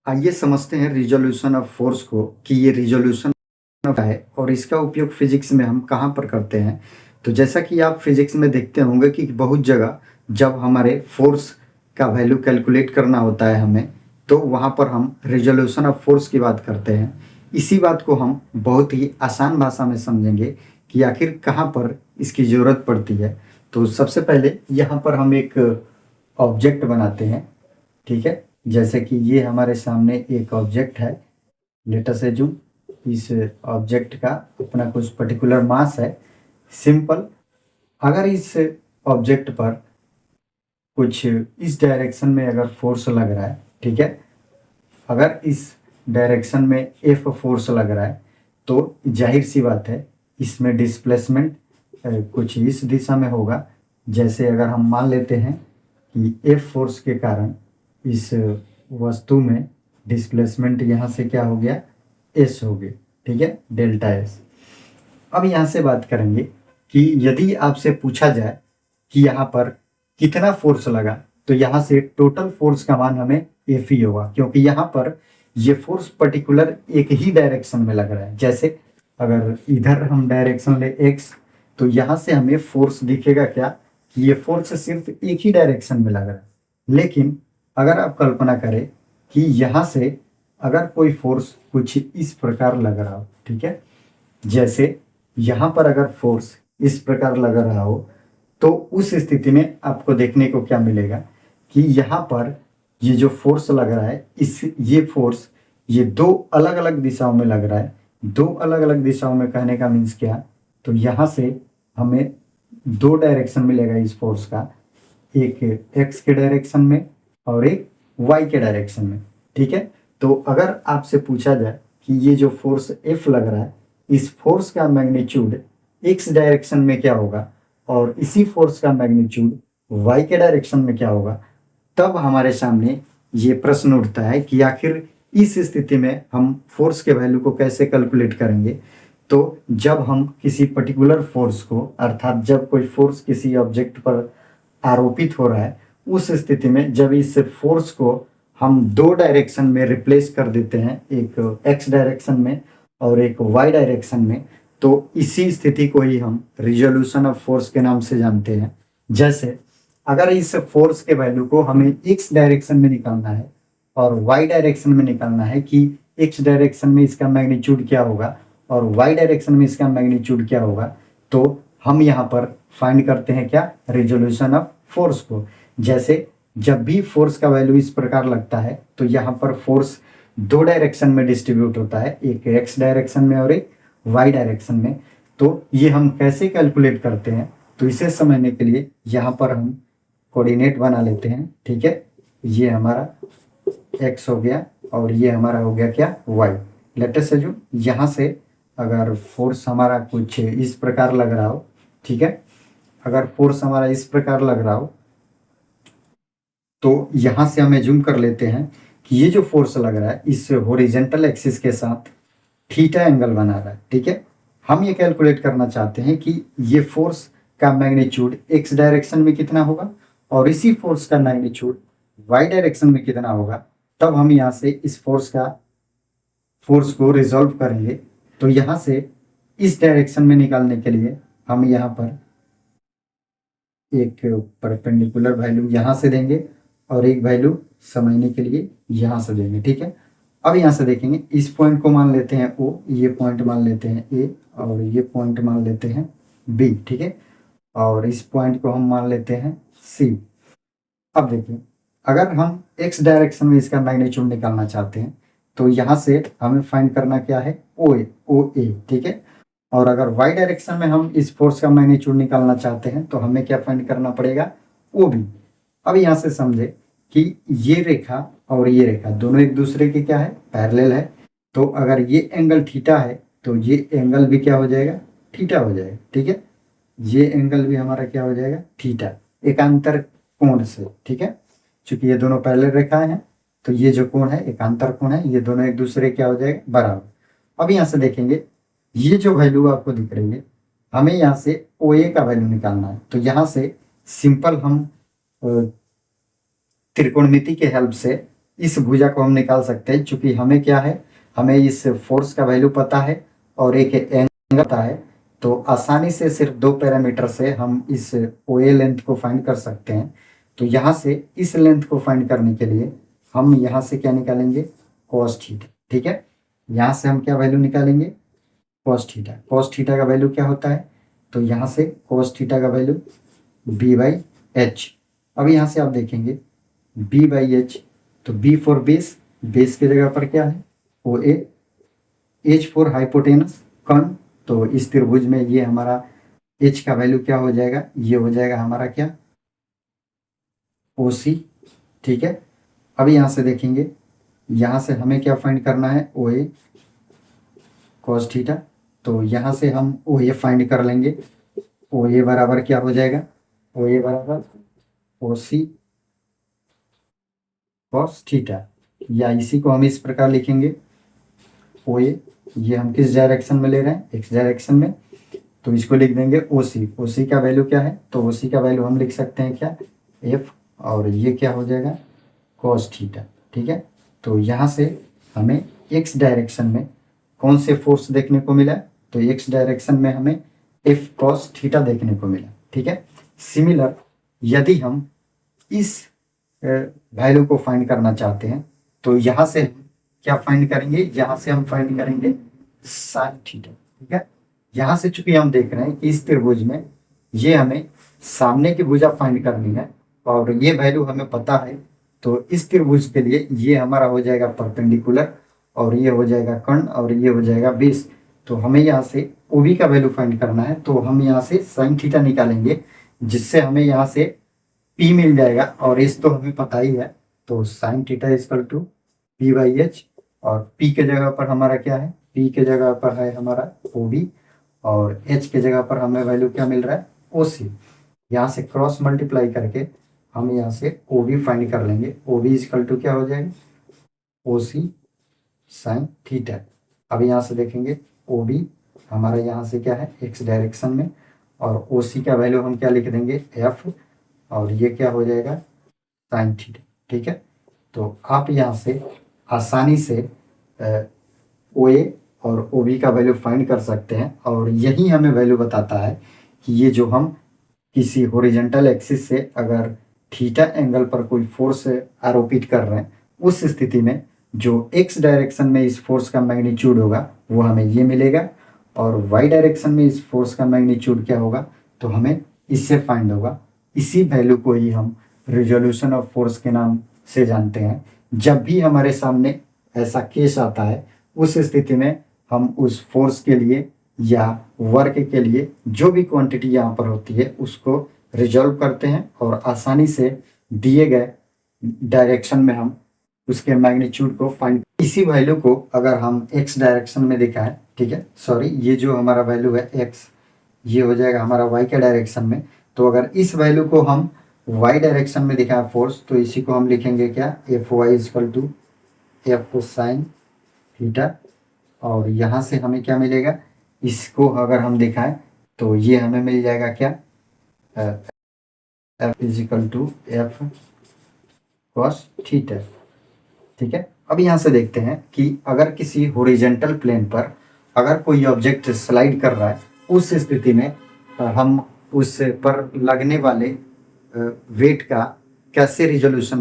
आइए समझते हैं रिजोल्यूशन ऑफ फोर्स को कि ये रिजोल्यूशन क्या है और इसका उपयोग फिजिक्स में हम कहाँ पर करते हैं। तो जैसा कि आप फिजिक्स में देखते होंगे कि बहुत जगह जब हमारे फोर्स का वैल्यू कैलकुलेट करना होता है हमें, तो वहाँ पर हम रिजोल्यूशन ऑफ फोर्स की बात करते हैं। इसी बात को हम बहुत ही आसान भाषा में समझेंगे कि आखिर कहाँ पर इसकी ज़रूरत पड़ती है। तो सबसे पहले यहाँ पर हम एक ऑब्जेक्ट बनाते हैं, ठीक है। जैसे कि ये हमारे सामने एक ऑब्जेक्ट है, लेट अस अज्यूम इस ऑब्जेक्ट का अपना कुछ पर्टिकुलर मास है। सिंपल, अगर इस ऑब्जेक्ट पर कुछ इस डायरेक्शन में अगर फोर्स लग रहा है, ठीक है, अगर इस डायरेक्शन में एफ फोर्स लग रहा है तो जाहिर सी बात है इसमें डिस्प्लेसमेंट कुछ इस दिशा में होगा। जैसे अगर हम मान लेते हैं कि एफ फोर्स के कारण इस वस्तु में डिस्प्लेसमेंट यहाँ से क्या हो गया, एस हो गया, ठीक है, डेल्टा एस। अब यहाँ से बात करेंगे कि यदि आपसे पूछा जाए कि यहाँ पर कितना फोर्स लगा, तो यहाँ से टोटल फोर्स का मान हमें एफ ही होगा, क्योंकि यहाँ पर ये फोर्स पर्टिकुलर एक ही डायरेक्शन में लग रहा है। जैसे अगर इधर हम डायरेक्शन ले एक्स, तो यहाँ से हमें फोर्स दिखेगा क्या कि ये फोर्स सिर्फ एक ही डायरेक्शन में लग रहा है। लेकिन अगर आप कल्पना करें कि यहाँ से अगर कोई फोर्स कुछ इस प्रकार लग रहा हो, ठीक है, जैसे यहाँ पर अगर फोर्स इस प्रकार लग रहा हो, तो उस स्थिति में आपको देखने को क्या मिलेगा कि यहाँ पर ये जो फोर्स लग रहा है, इस ये फोर्स ये दो अलग अलग दिशाओं में लग रहा है। दो अलग अलग दिशाओं में कहने का मीन्स क्या, तो यहाँ से हमें दो डायरेक्शन मिलेगा इस फोर्स का, एक एक्स के डायरेक्शन में और एक वाई के डायरेक्शन में, ठीक है। तो अगर आपसे पूछा जाए कि ये जो फोर्स एफ लग रहा है, इस फोर्स का मैग्नीट्यूड एक्स डायरेक्शन में क्या होगा और इसी फोर्स का मैग्नीट्यूड वाई के डायरेक्शन में क्या होगा, तब हमारे सामने ये प्रश्न उठता है कि आखिर इस स्थिति में हम फोर्स के वैल्यू को कैसे कैलकुलेट करेंगे। तो जब हम किसी पर्टिकुलर फोर्स को, अर्थात जब कोई फोर्स किसी ऑब्जेक्ट पर आरोपित हो रहा है, उस स्थिति में जब इस फोर्स को हम दो डायरेक्शन में रिप्लेस कर देते हैं, एक एक्स डायरेक्शन में और एक वाई डायरेक्शन में, तो इसी स्थिति को ही हम रिजोल्यूशन ऑफ फोर्स के नाम से जानते हैं। जैसे अगर इस फोर्स के वैल्यू को हमें एक्स डायरेक्शन में निकालना है और वाई डायरेक्शन में निकालना है कि एक्स डायरेक्शन में इसका मैग्नीट्यूड क्या होगा और वाई डायरेक्शन में इसका मैग्नीट्यूड क्या होगा, तो हम यहाँ पर फाइंड करते हैं क्या, रिजोल्यूशन ऑफ फोर्स को। जैसे जब भी फोर्स का वैल्यू इस प्रकार लगता है, तो यहाँ पर फोर्स दो डायरेक्शन में डिस्ट्रीब्यूट होता है, एक एक्स डायरेक्शन में और एक वाई डायरेक्शन में। तो ये हम कैसे कैलकुलेट करते हैं, तो इसे समझने के लिए यहाँ पर हम कोऑर्डिनेट बना लेते हैं, ठीक है। ये हमारा एक्स हो गया और ये हमारा हो गया क्या, वाई। लेट अस अज्यूम यहाँ से अगर फोर्स हमारा कुछ इस प्रकार लग रहा हो, ठीक है, अगर फोर्स हमारा इस प्रकार लग रहा हो, तो यहाँ से हम एज्यूम कर लेते हैं कि ये जो फोर्स लग रहा है इस हॉरिजॉन्टल एक्सिस के साथ थीटा एंगल बना रहा है, ठीक है। हम ये कैलकुलेट करना चाहते हैं कि ये फोर्स का मैग्नीट्यूड एक्स डायरेक्शन में कितना होगा और इसी फोर्स का मैग्नीट्यूड वाई डायरेक्शन में कितना होगा। तब हम यहाँ से इस फोर्स को रिजॉल्व करेंगे। तो यहाँ से इस डायरेक्शन में निकालने के लिए हम यहाँ पर एक परपेंडिकुलर वैल्यू यहाँ से देंगे और एक वैल्यू समझने के लिए यहाँ से देंगे, ठीक है। अब यहाँ से देखेंगे, इस पॉइंट को मान लेते हैं ओ, ये पॉइंट मान लेते हैं ए और ये पॉइंट मान लेते हैं बी, ठीक है, और इस पॉइंट को हम मान लेते हैं सी। अब देखिए, अगर हम एक्स डायरेक्शन में इसका मैग्नीट्यूड निकालना चाहते हैं, तो यहाँ से हमें फाइंड करना क्या है, ओ ए, ठीक है। और अगर वाई डायरेक्शन में हम इस फोर्स का मैग्नीट्यूड निकालना चाहते हैं, तो हमें क्या फाइंड करना पड़ेगा, ओ बी। अब यहाँ से समझे कि ये रेखा और ये रेखा दोनों एक दूसरे के क्या है, पैरेलल है। तो अगर ये एंगल थीटा है, तो ये एंगल भी क्या हो जाएगा, थीटा हो जाएगा, ठीक है। ये एंगल भी हमारा क्या हो जाएगा, थीटा, एकांतर कोण से, ठीक है। चूंकि ये दोनों पैरेलल रेखाएं हैं, तो ये जो कोण है एकांतर कोण है, ये दोनों एक दूसरे क्या हो जाएगा, बराबर। अब यहाँ से देखेंगे, ये जो वैल्यू आपको दिख रही है, हमें यहाँ से ओ ए का वैल्यू निकालना है। तो यहाँ से सिंपल हम त्रिकोणमिति के हेल्प से इस भुजा को हम निकाल सकते हैं, क्योंकि हमें क्या है, हमें इस फोर्स का वैल्यू पता है और एक एंगल पता है। तो आसानी से सिर्फ 2 पैरामीटर से हम इस ओ ए लेंथ को फाइंड कर सकते हैं। तो यहाँ से इस लेंथ को फाइंड करने के लिए हम यहाँ से क्या निकालेंगे, कॉस थीटा। ठीक है, यहाँ से हम क्या वैल्यू निकालेंगे, कॉस थीटा। कॉस थीटा का वैल्यू क्या होता है, तो यहाँ से कॉस थीटा का वैल्यू बी बाई एच। अब यहाँ से आप देखेंगे बी बाई एच, तो बी फॉर बेस, बेस की जगह पर क्या है ओ ए, एच फॉर हाइपोटेनस कर्ण, तो इस त्रिभुज में ये हमारा एच का वैल्यू क्या हो जाएगा, ये हो जाएगा हमारा क्या, ओ सी। ठीक है, अब यहाँ से देखेंगे, यहाँ से हमें क्या फाइंड करना है, ओ ए कॉस थीटा। तो यहाँ से हम ओ ए फाइंड कर लेंगे। ओ ए बराबर क्या हो जाएगा, ओ ए बराबर ओ सी कॉस थीटा, या इसी को हम इस प्रकार लिखेंगे, ओ ए, ये हम किस डायरेक्शन में ले रहे हैं, एक्स डायरेक्शन में, तो इसको लिख देंगे ओ सी। ओ सी का वैल्यू क्या है, तो ओ सी का वैल्यू हम लिख सकते हैं क्या, एफ, और ये क्या हो जाएगा, कॉस थीटा। ठीक है, तो यहाँ से हमें एक्स डायरेक्शन में कौन से फोर्स देखने को मिला, तो एक्स डायरेक्शन में हमें एफ कॉस थीटा देखने को मिला। ठीक है, सिमिलर यदि हम इस वैल्यू को फाइंड करना चाहते हैं, तो यहाँ से हम क्या फाइंड करेंगे, यहाँ से हम फाइंड करेंगे साइन थीटा। ठीक है, यहाँ से चूंकि हम देख रहे हैं कि इस त्रिभुज में ये हमें सामने की भुजा फाइंड करनी है और ये वैल्यू हमें पता है, तो इस त्रिभुज के लिए ये हमारा हो जाएगा परपेंडिकुलर और ये हो जाएगा कर्ण और ये हो जाएगा बेस। तो हमें यहाँ से ओ बी का वैल्यू फाइंड करना है, तो हम यहाँ से साइन थीटा निकालेंगे, जिससे हमें यहाँ से पी मिल जाएगा, और इस तो हमें पता ही है। तो sine theta equal to P by H, और पी के जगह पर हमारा क्या है, पी के जगह पर है हमारा ओ बी, और एच के जगह पर हमें वैल्यू क्या मिल रहा है, ओ सी। यहाँ से क्रॉस मल्टीप्लाई करके हम यहाँ से ओ बी फाइंड कर लेंगे। ओ बी इजकल टू क्या हो जाएगा, ओ सी साइन थीटा। अब यहाँ से देखेंगे ओ बी हमारा यहाँ से क्या है, एक्स डायरेक्शन में, और ओ सी का वैल्यू हम क्या लिख देंगे, एफ, और ये क्या हो जाएगा, साइन थीटा। ठीक है, तो आप यहाँ से आसानी से ओ ए और ओ बी का वैल्यू फाइंड कर सकते हैं, और यही हमें वैल्यू बताता है कि ये जो हम किसी हॉरिजॉन्टल एक्सिस से अगर थीटा एंगल पर कोई फोर्स आरोपित कर रहे हैं, उस स्थिति में जो एक्स डायरेक्शन में इस फोर्स का मैग्नीट्यूड होगा वो हमें ये मिलेगा, और वाई डायरेक्शन में इस फोर्स का मैग्नीट्यूड क्या होगा, तो हमें इससे फाइंड होगा। इसी वैल्यू को ही हम रिजोल्यूशन ऑफ फोर्स के नाम से जानते हैं। जब भी हमारे सामने ऐसा केस आता है, उस स्थिति में हम उस फोर्स के लिए या वर्क के लिए जो भी क्वांटिटी यहाँ पर होती है उसको रिजॉल्व करते हैं, और आसानी से दिए गए डायरेक्शन में हम उसके मैग्नीट्यूड को फाइंड। इसी वैल्यू को अगर हम एक्स डायरेक्शन में दिखाएं, ठीक है, सॉरी, ये जो हमारा वैल्यू है एक्स, ये हो जाएगा हमारा वाई के डायरेक्शन में। तो अगर इस वैल्यू को हम वाई डायरेक्शन में दिखाएं फोर्स, तो इसी को हम लिखेंगे क्या, F Y equal to F sine theta, और यहाँ से हमें क्या मिलेगा, इसको अगर हम दिखाएं तो ये हमें मिल जाएगा क्या, F equal to F cos theta. ठीक है, अब यहाँ से देखते हैं कि अगर किसी हॉरिजॉन्टल प्लेन पर अगर कोई ऑब्जेक्ट स्लाइड कर रहा है, उस स्थिति में हम उस पर लगने वाले वेट का कैसे रिजोल्यूशन